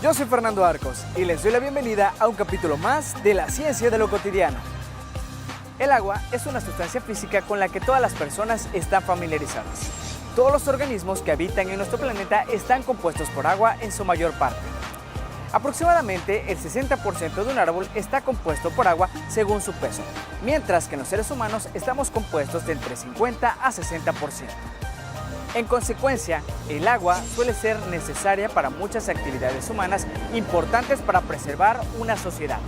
Yo soy Fernando Arcos y les doy la bienvenida a un capítulo más de la ciencia de lo cotidiano. El agua es una sustancia física con la que todas las personas están familiarizadas. Todos los organismos que habitan en nuestro planeta están compuestos por agua en su mayor parte. Aproximadamente el 60% de un árbol está compuesto por agua según su peso, mientras que los seres humanos estamos compuestos de entre 50 a 60%. En consecuencia, el agua suele ser necesaria para muchas actividades humanas importantes para preservar una sociedad.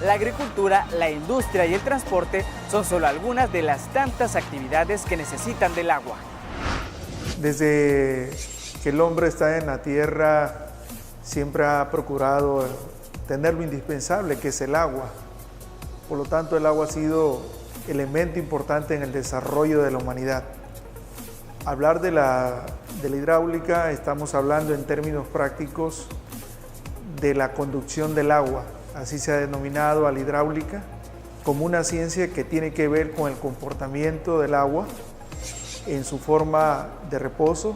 La agricultura, la industria y el transporte son solo algunas de las tantas actividades que necesitan del agua. Desde que el hombre está en la tierra, siempre ha procurado tener lo indispensable, que es el agua. Por lo tanto, el agua ha sido elemento importante en el desarrollo de la humanidad. Hablar de la hidráulica, estamos hablando en términos prácticos de la conducción del agua. Así se ha denominado a la hidráulica como una ciencia que tiene que ver con el comportamiento del agua en su forma de reposo,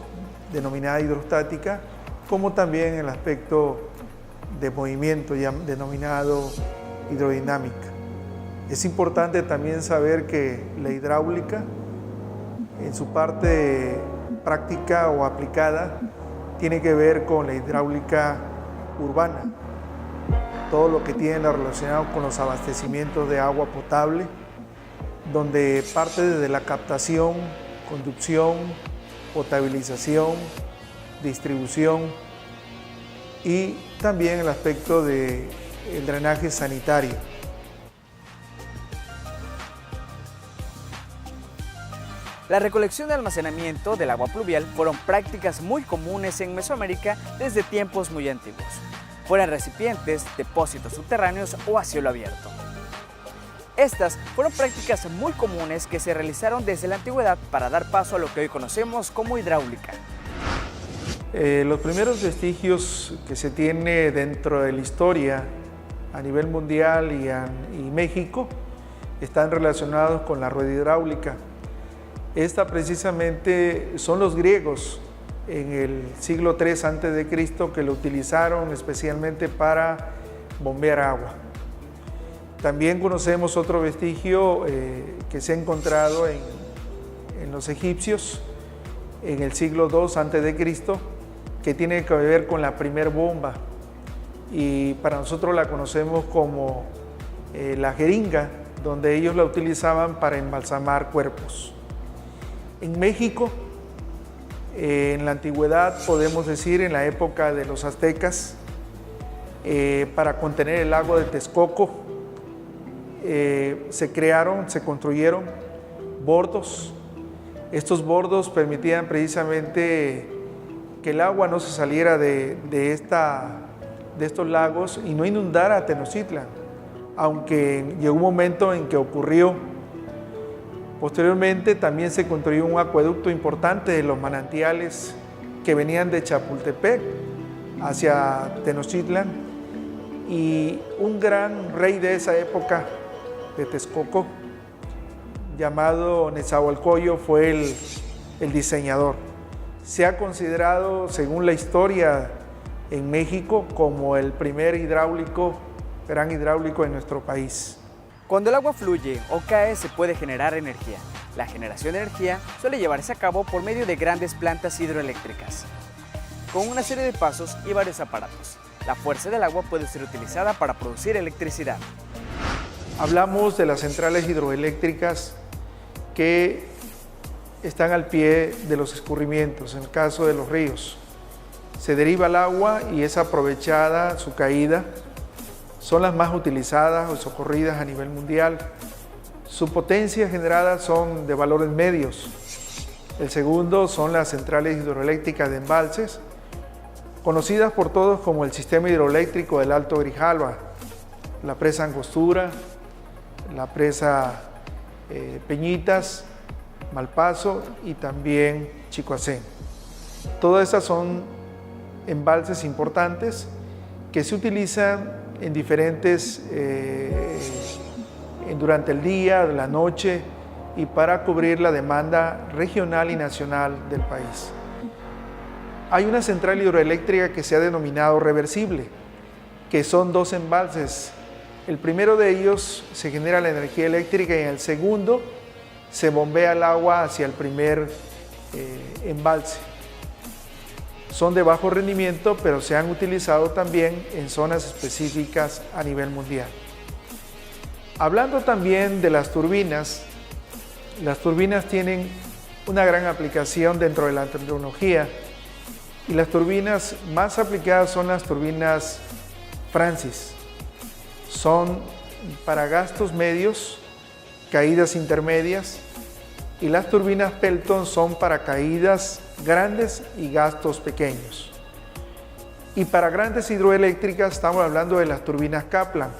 denominada hidrostática, como también el aspecto de movimiento, ya denominado hidrodinámica. Es importante también saber que la hidráulica, en su parte práctica o aplicada, tiene que ver con la hidráulica urbana, todo lo que tiene relacionado con los abastecimientos de agua potable, donde parte desde la captación, conducción, potabilización, distribución y también el aspecto del drenaje sanitario. La recolección y almacenamiento del agua pluvial fueron prácticas muy comunes en Mesoamérica desde tiempos muy antiguos, fueran recipientes, depósitos subterráneos o a cielo abierto. Estas fueron prácticas muy comunes que se realizaron desde la antigüedad para dar paso a lo que hoy conocemos como hidráulica. Los primeros vestigios que se tiene dentro de la historia a nivel mundial y México están relacionados con la rueda hidráulica. Esta precisamente son los griegos en el siglo III a.C. que lo utilizaron especialmente para bombear agua. También conocemos otro vestigio que se ha encontrado en los egipcios en el siglo II a.C. que tiene que ver con la primer bomba, y para nosotros la conocemos como la jeringa, donde ellos la utilizaban para embalsamar cuerpos. En México, en la antigüedad, podemos decir en la época de los aztecas, para contener el lago de Texcoco, se construyeron bordos. Estos bordos permitían precisamente que el agua no se saliera de estos lagos y no inundara a Tenochtitlan, aunque llegó un momento en que ocurrió. Posteriormente también se construyó un acueducto importante de los manantiales que venían de Chapultepec hacia Tenochtitlan, y un gran rey de esa época de Texcoco, llamado Nezahualcóyotl, fue el diseñador. Se ha considerado, según la historia en México, como el primer gran hidráulico en nuestro país. Cuando el agua fluye o cae, se puede generar energía. La generación de energía suele llevarse a cabo por medio de grandes plantas hidroeléctricas, con una serie de pasos y varios aparatos. La fuerza del agua puede ser utilizada para producir electricidad. Hablamos de las centrales hidroeléctricas que están al pie de los escurrimientos, en el caso de los ríos. Se deriva el agua y es aprovechada su caída. Son las más utilizadas o socorridas a nivel mundial. Su potencia generada son de valores medios. El segundo son las centrales hidroeléctricas de embalses, conocidas por todos como el sistema hidroeléctrico del Alto Grijalva, la presa Angostura, la presa Peñitas, Malpaso y también Chicoacén. Todas estas son embalses importantes que se utilizan en diferentes, durante el día, la noche, y para cubrir la demanda regional y nacional del país. Hay una central hidroeléctrica que se ha denominado reversible. que son dos embalses. El primero de ellos se genera la energía eléctrica y en el segundo se bombea el agua hacia el primer embalse. Son de bajo rendimiento, pero se han utilizado también en zonas específicas a nivel mundial. Hablando también de las turbinas tienen una gran aplicación dentro de la tecnología y las turbinas más aplicadas son las turbinas Francis. Son para gastos medios, caídas intermedias, y las turbinas Pelton son para caídas grandes y gastos pequeños. Y para grandes hidroeléctricas estamos hablando de las turbinas Kaplan.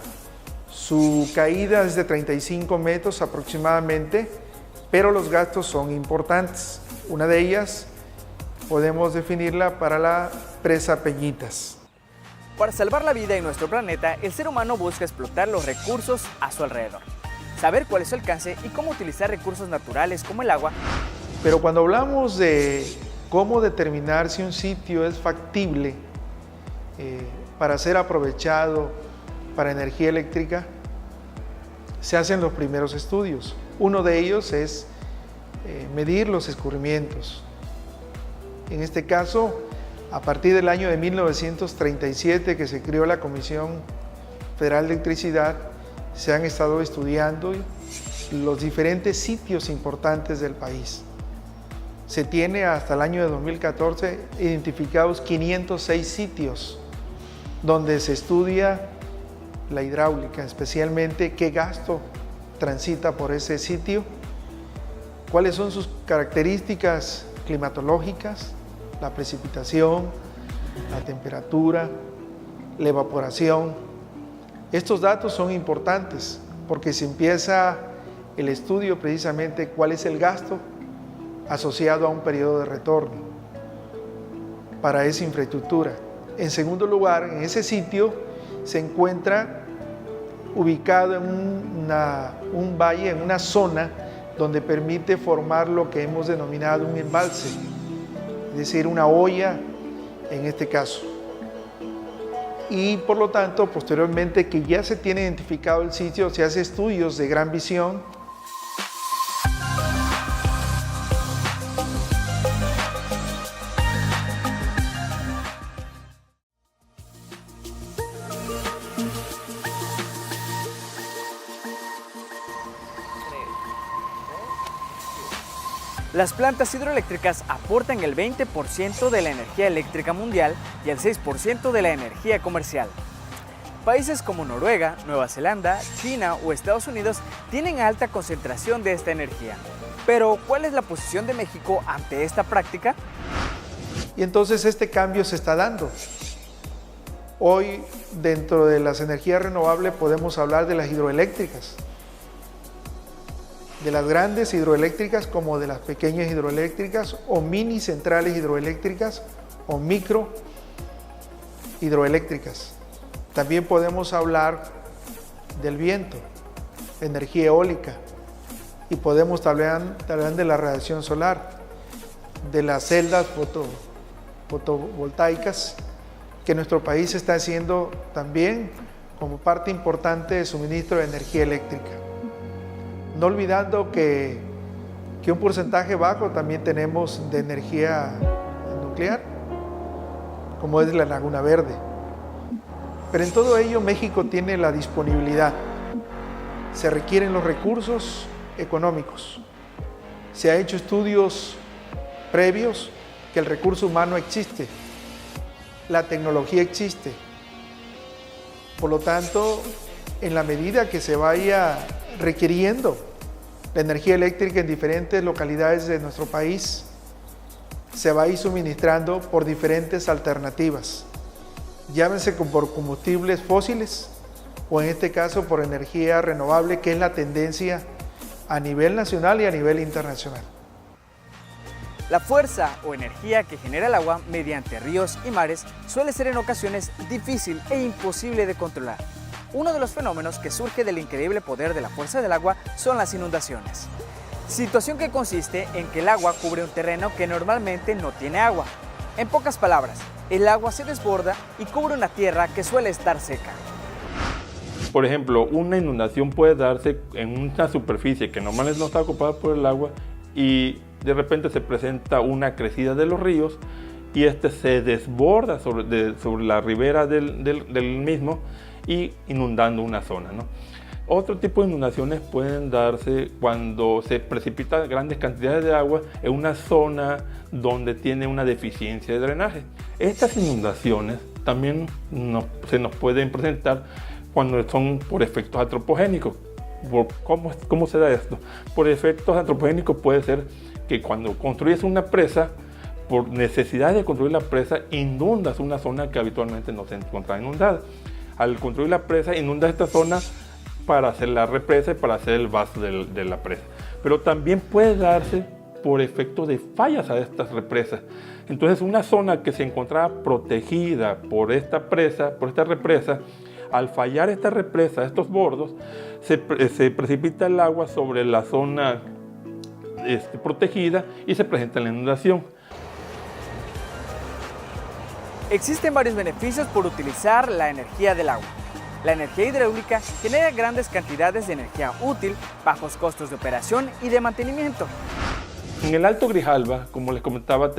Su caída es de 35 metros aproximadamente, pero los gastos son importantes. Una de ellas podemos definirla para la presa Peñitas. Para salvar la vida en nuestro planeta, el ser humano busca explotar los recursos a su alrededor, saber cuál es su alcance y cómo utilizar recursos naturales como el agua. Pero cuando hablamos de cómo determinar si un sitio es factible para ser aprovechado para energía eléctrica, se hacen los primeros estudios. Uno de ellos es medir los escurrimientos. En este caso, a partir del año de 1937 que se creó la Comisión Federal de Electricidad, se han estado estudiando los diferentes sitios importantes del país. Se tiene hasta el año de 2014 identificados 506 sitios donde se estudia la hidráulica, especialmente qué gasto transita por ese sitio, cuáles son sus características climatológicas, la precipitación, la temperatura, la evaporación. Estos datos son importantes porque se empieza el estudio precisamente cuál es el gasto asociado a un periodo de retorno para esa infraestructura. En segundo lugar, en ese sitio se encuentra ubicado en un valle, en una zona donde permite formar lo que hemos denominado un embalse, es decir, una olla en este caso. Y por lo tanto, posteriormente que ya se tiene identificado el sitio, se hace estudios de gran visión. Las plantas hidroeléctricas aportan el 20% de la energía eléctrica mundial y el 6% de la energía comercial. Países como Noruega, Nueva Zelanda, China o Estados Unidos tienen alta concentración de esta energía. Pero, ¿cuál es la posición de México ante esta práctica? Y entonces este cambio se está dando. Hoy, dentro de las energías renovables, podemos hablar de las hidroeléctricas, de las grandes hidroeléctricas como de las pequeñas hidroeléctricas o mini centrales hidroeléctricas o micro hidroeléctricas. También podemos hablar del viento, energía eólica, y podemos hablar de la radiación solar, de las celdas fotovoltaicas que nuestro país está haciendo también como parte importante de suministro de energía eléctrica. No olvidando que un porcentaje bajo también tenemos de energía nuclear, como es la Laguna Verde. Pero en todo ello México tiene la disponibilidad. Se requieren los recursos económicos. Se ha hecho estudios previos que el recurso humano existe, la tecnología existe. Por lo tanto, en la medida que se vaya requiriendo la energía eléctrica en diferentes localidades de nuestro país, se va a ir suministrando por diferentes alternativas, llámense por combustibles fósiles o en este caso por energía renovable, que es la tendencia a nivel nacional y a nivel internacional. La fuerza o energía que genera el agua mediante ríos y mares suele ser en ocasiones difícil e imposible de controlar. Uno de los fenómenos que surge del increíble poder de la fuerza del agua son las inundaciones. Situación que consiste en que el agua cubre un terreno que normalmente no tiene agua. En pocas palabras, el agua se desborda y cubre una tierra que suele estar seca. Por ejemplo, una inundación puede darse en una superficie que normalmente no está ocupada por el agua y de repente se presenta una crecida de los ríos y este se desborda sobre la ribera del mismo y inundando una zona, ¿no? Otro tipo de inundaciones pueden darse cuando se precipitan grandes cantidades de agua en una zona donde tiene una deficiencia de drenaje. Estas inundaciones también se nos pueden presentar cuando son por efectos antropogénicos. ¿Cómo se da esto? Por efectos antropogénicos puede ser que cuando construyes una presa, por necesidad de construir la presa, inundas una zona que habitualmente no se encuentra inundada. Al construir la presa, inundas esta zona para hacer la represa y para hacer el vaso de la presa. Pero también puede darse por efecto de fallas a estas represas. Entonces, una zona que se encontraba protegida por esta represa, al fallar esta represa, estos bordos, se precipita el agua sobre la zona protegida y se presenta la inundación. Existen varios beneficios por utilizar la energía del agua. La energía hidráulica genera grandes cantidades de energía útil, bajos costos de operación y de mantenimiento. En el Alto Grijalba, como les comentaba,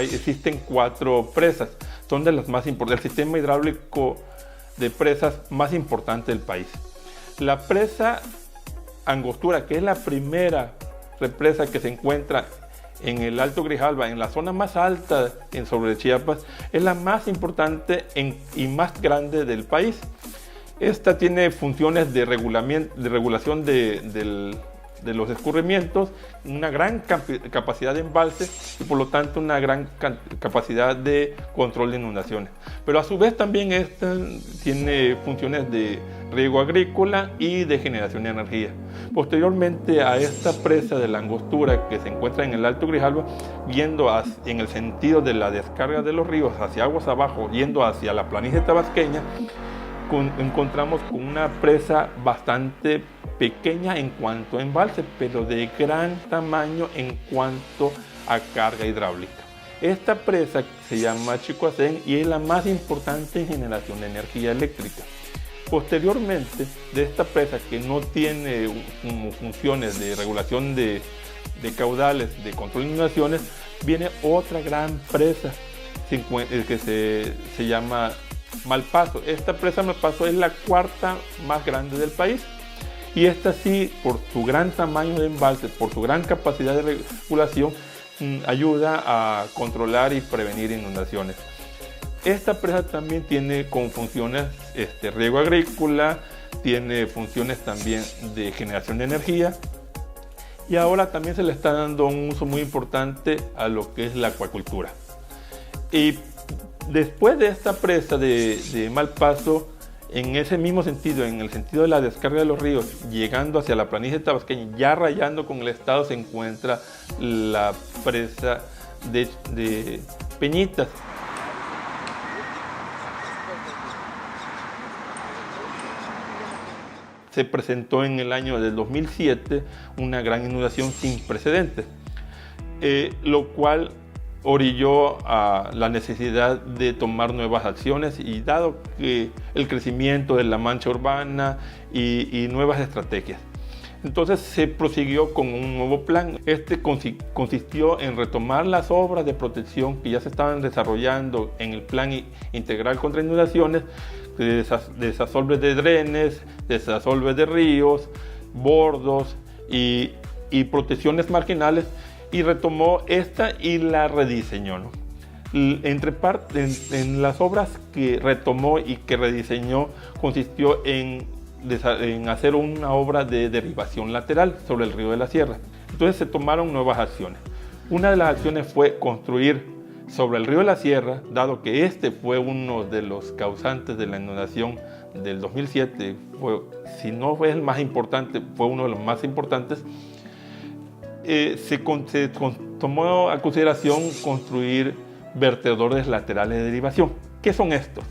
existen 4 presas. Son de las más importantes, el sistema hidráulico de presas más importante del país. La presa Angostura, que es la primera represa que se encuentra en el Alto Grijalba, en la zona más alta sobre Chiapas, es la más importante y más grande del país. Esta tiene funciones de regulación de los escurrimientos, una gran capacidad de embalse y por lo tanto una gran capacidad de control de inundaciones. Pero a su vez también esta tiene funciones de riego agrícola y de generación de energía. Posteriormente a esta presa de la Angostura que se encuentra en el Alto Grijalba, yendo en el sentido de la descarga de los ríos hacia aguas abajo, yendo hacia la planicie tabasqueña, encontramos con una presa bastante pequeña en cuanto a embalse, pero de gran tamaño en cuanto a carga hidráulica. Esta presa se llama Chicoacén y es la más importante en generación de energía eléctrica. Posteriormente de esta presa, que no tiene funciones de regulación de caudales, de control de inundaciones, viene otra gran presa que se llama Malpaso. Esta presa Malpaso es la 4ª más grande del país y esta sí, por su gran tamaño de embalse, por su gran capacidad de regulación, ayuda a controlar y prevenir inundaciones. Esta presa también tiene con funciones riego agrícola, tiene funciones también de generación de energía y ahora también se le está dando un uso muy importante a lo que es la acuacultura. Y después de esta presa de Malpaso, en ese mismo sentido, en el sentido de la descarga de los ríos, llegando hacia la planicie tabasqueña, ya rayando con el estado, se encuentra la presa de Peñitas. Se presentó en el año del 2007 una gran inundación sin precedentes, lo cual orilló a la necesidad de tomar nuevas acciones y dado que el crecimiento de la mancha urbana y nuevas estrategias. Entonces se prosiguió con un nuevo plan. Este consistió en retomar las obras de protección que ya se estaban desarrollando en el Plan Integral contra Inundaciones, desasolves de drenes, desasolves de ríos, bordos y protecciones marginales, y retomó esta y la rediseñó, ¿no? En las obras que retomó y que rediseñó consistió en hacer una obra de derivación lateral sobre el río de la Sierra. Entonces se tomaron nuevas acciones. Una de las acciones fue construir sobre el río de la Sierra, dado que este fue uno de los causantes de la inundación del 2007, si no fue el más importante, fue uno de los más importantes. Se tomó a consideración construir vertedores laterales de derivación. ¿Qué son estos?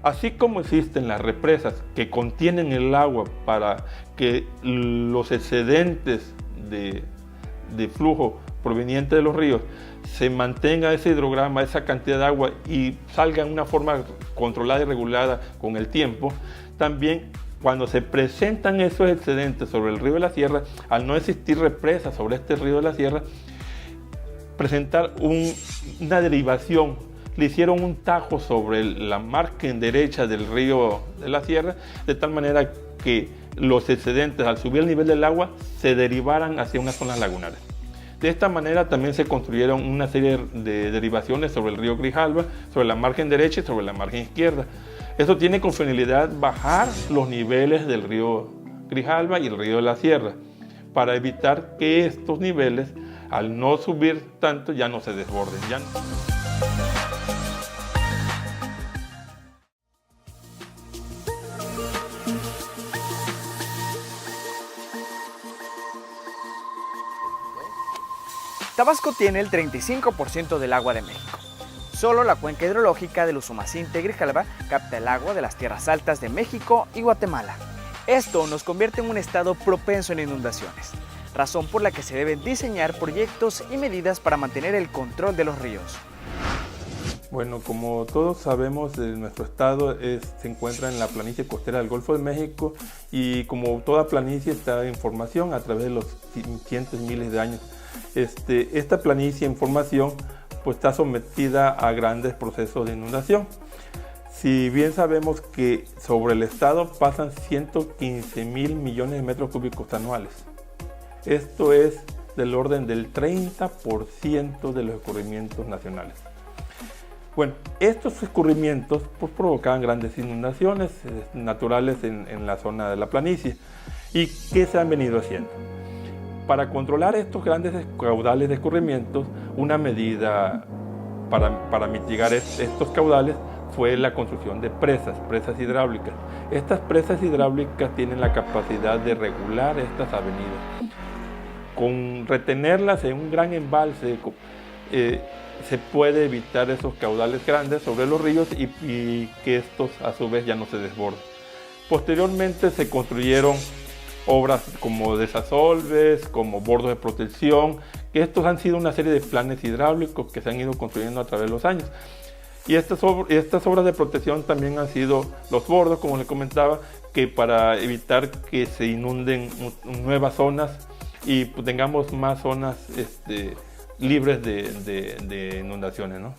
Así como existen las represas que contienen el agua para que los excedentes de flujo proveniente de los ríos se mantenga ese hidrograma, esa cantidad de agua y salga en una forma controlada y regulada con el tiempo. También cuando se presentan esos excedentes sobre el río de la Sierra, al no existir represas sobre este río de la Sierra, presentar una derivación. Le hicieron un tajo sobre la margen derecha del río de la Sierra, de tal manera que los excedentes, al subir el nivel del agua, se derivaran hacia unas zonas lagunares. De esta manera también se construyeron una serie de derivaciones sobre el río Grijalva, sobre la margen derecha y sobre la margen izquierda. Esto tiene con finalidad bajar los niveles del río Grijalva y el río de la Sierra, para evitar que estos niveles, al no subir tanto, ya no se desborden. Tabasco tiene el 35% del agua de México. Solo la cuenca hidrológica del Usumacinta-Grijalva capta el agua de las tierras altas de México y Guatemala. Esto nos convierte en un estado propenso en inundaciones, razón por la que se deben diseñar proyectos y medidas para mantener el control de los ríos. Bueno, como todos sabemos, nuestro estado se encuentra en la planicie costera del Golfo de México y como toda planicie está en formación a través de los cientos y miles de años. Esta planicie en formación pues, está sometida a grandes procesos de inundación. Si bien sabemos que sobre el estado pasan 115,000 millones de metros cúbicos anuales, esto es del orden del 30% de los escurrimientos nacionales. Bueno, estos escurrimientos pues, provocaban grandes inundaciones naturales en la zona de la planicie. ¿Y qué se han venido haciendo? Para controlar estos grandes caudales de escurrimientos, una medida para mitigar estos caudales fue la construcción de presas hidráulicas. Estas presas hidráulicas tienen la capacidad de regular estas avenidas. Con retenerlas en un gran embalse, se puede evitar esos caudales grandes sobre los ríos y que estos a su vez ya no se desborden. Posteriormente se construyeron obras como desasolves, como bordos de protección, que estos han sido una serie de planes hidráulicos que se han ido construyendo a través de los años. Y estas obras de protección también han sido los bordos, como les comentaba, que para evitar que se inunden nuevas zonas y pues, tengamos más zonas libres de inundaciones, ¿no?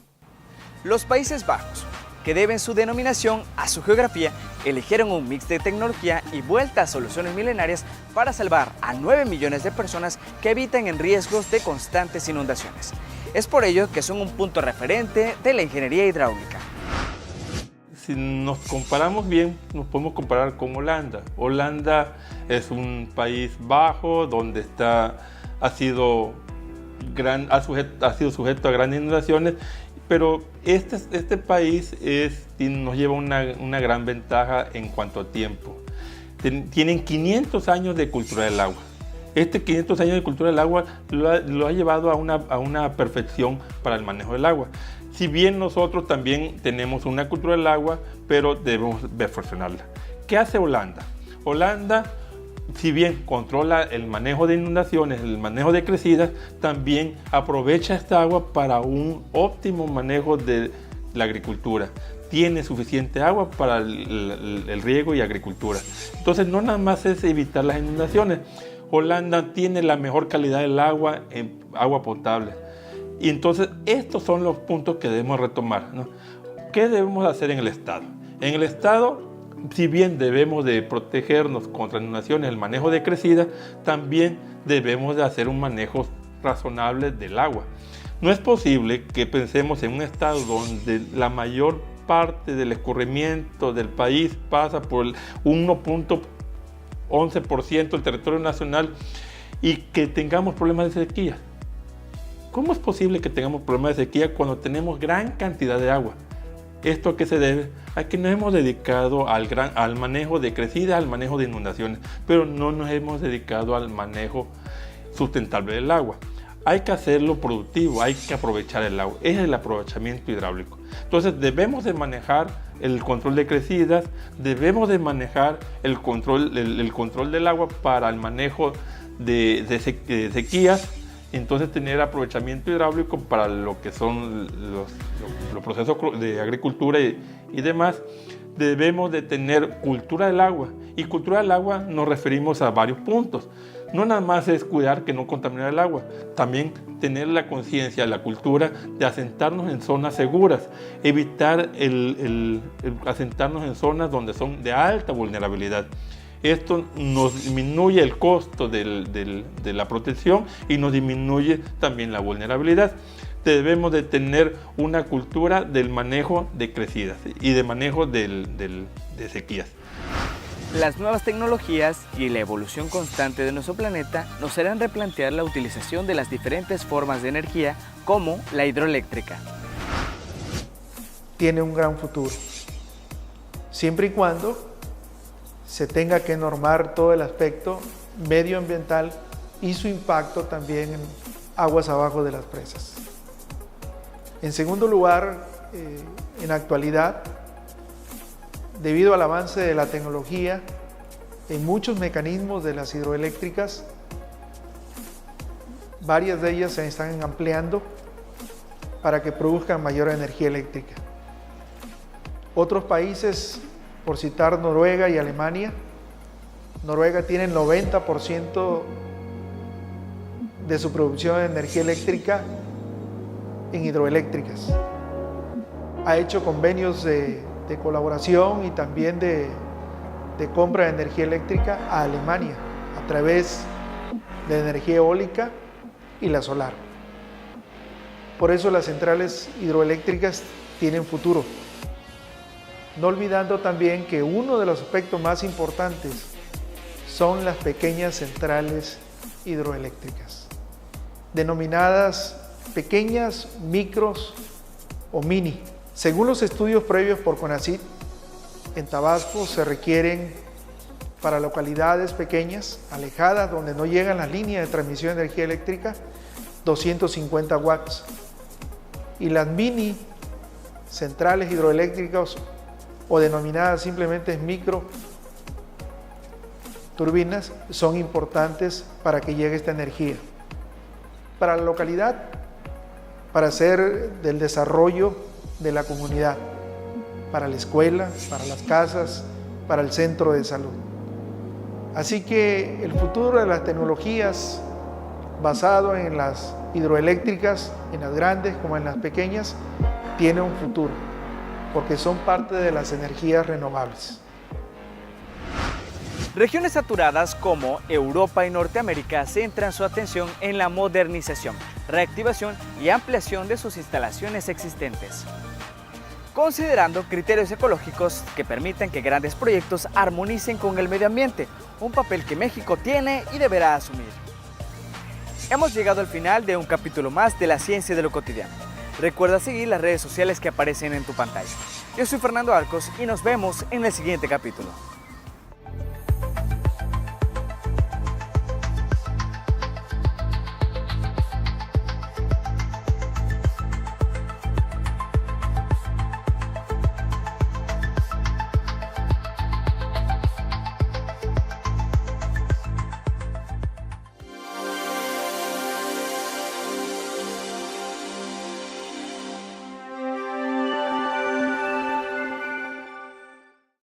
Los Países Bajos, que deben su denominación a su geografía, eligieron un mix de tecnología y vuelta a soluciones milenarias para salvar a 9 millones de personas que habitan en riesgos de constantes inundaciones. Es por ello que son un punto referente de la ingeniería hidráulica. Si nos comparamos bien, nos podemos comparar con Holanda. Holanda es un país bajo donde ha sido sujeto a grandes inundaciones, pero este país nos lleva una gran ventaja en cuanto a tiempo. Tienen 500 años de cultura del agua. 500 años de cultura del agua lo ha llevado a una perfección para el manejo del agua. Si bien nosotros también tenemos una cultura del agua, pero debemos perfeccionarla. ¿Qué hace Holanda? Holanda, si bien controla el manejo de inundaciones, el manejo de crecidas, también aprovecha esta agua para un óptimo manejo de la agricultura. Tiene suficiente agua para el riego y agricultura. Entonces no nada más es evitar las inundaciones. Holanda tiene la mejor calidad del agua en agua potable. Y entonces estos son los puntos que debemos retomar, ¿no? ¿Qué debemos hacer en el Estado? En el Estado, si bien debemos de protegernos contra inundaciones, el manejo de crecidas, también debemos de hacer un manejo razonable del agua. No es posible que pensemos en un estado donde la mayor parte del escurrimiento del país pasa por el 1.11% del territorio nacional y que tengamos problemas de sequía. ¿Cómo es posible que tengamos problemas de sequía cuando tenemos gran cantidad de agua? ¿Esto a qué se debe? A que nos hemos dedicado al manejo de crecidas, al manejo de inundaciones, pero no nos hemos dedicado al manejo sustentable del agua. Hay que hacerlo productivo, hay que aprovechar el agua. Es el aprovechamiento hidráulico. Entonces debemos de manejar el control de crecidas, debemos de manejar el control del agua para el manejo de sequías. entonces tener aprovechamiento hidráulico para lo que son los procesos de agricultura y demás. Debemos de tener cultura del agua, y cultura del agua nos referimos a varios puntos. No nada más es cuidar que no contaminar el agua, también tener la conciencia, la cultura de asentarnos en zonas seguras, evitar el asentarnos en zonas donde son de alta vulnerabilidad. Esto nos disminuye el costo de la protección y nos disminuye también la vulnerabilidad. Debemos de tener una cultura del manejo de crecidas y de manejo de sequías. Las nuevas tecnologías y la evolución constante de nuestro planeta nos harán replantear la utilización de las diferentes formas de energía, como la hidroeléctrica. Tiene un gran futuro, siempre y cuando se tenga que normar todo el aspecto medioambiental y su impacto también en aguas abajo de las presas. En segundo lugar, en la actualidad, debido al avance de la tecnología, en muchos mecanismos de las hidroeléctricas, varias de ellas se están ampliando para que produzcan mayor energía eléctrica. Otros países, por citar Noruega y Alemania, Noruega tiene el 90% de su producción de energía eléctrica en hidroeléctricas. Ha hecho convenios de colaboración y también de compra de energía eléctrica a Alemania a través de energía eólica y la solar. Por eso las centrales hidroeléctricas tienen futuro. No olvidando también que uno de los aspectos más importantes son las pequeñas centrales hidroeléctricas, denominadas pequeñas, micros o mini. Según los estudios previos por CONACYT, en Tabasco se requieren para localidades pequeñas, alejadas, donde no llegan las líneas de transmisión de energía eléctrica, 250 watts. Y las mini centrales hidroeléctricas, o denominadas simplemente micro turbinas, son importantes para que llegue esta energía. Para la localidad, para hacer del desarrollo de la comunidad, para la escuela, para las casas, para el centro de salud. Así que el futuro de las tecnologías basado en las hidroeléctricas, en las grandes como en las pequeñas, tiene un futuro, porque son parte de las energías renovables. Regiones saturadas como Europa y Norteamérica centran su atención en la modernización, reactivación y ampliación de sus instalaciones existentes, considerando criterios ecológicos que permitan que grandes proyectos armonicen con el medio ambiente, un papel que México tiene y deberá asumir. Hemos llegado al final de un capítulo más de La Ciencia de lo Cotidiano. Recuerda seguir las redes sociales que aparecen en tu pantalla. Yo soy Fernando Arcos y nos vemos en el siguiente capítulo.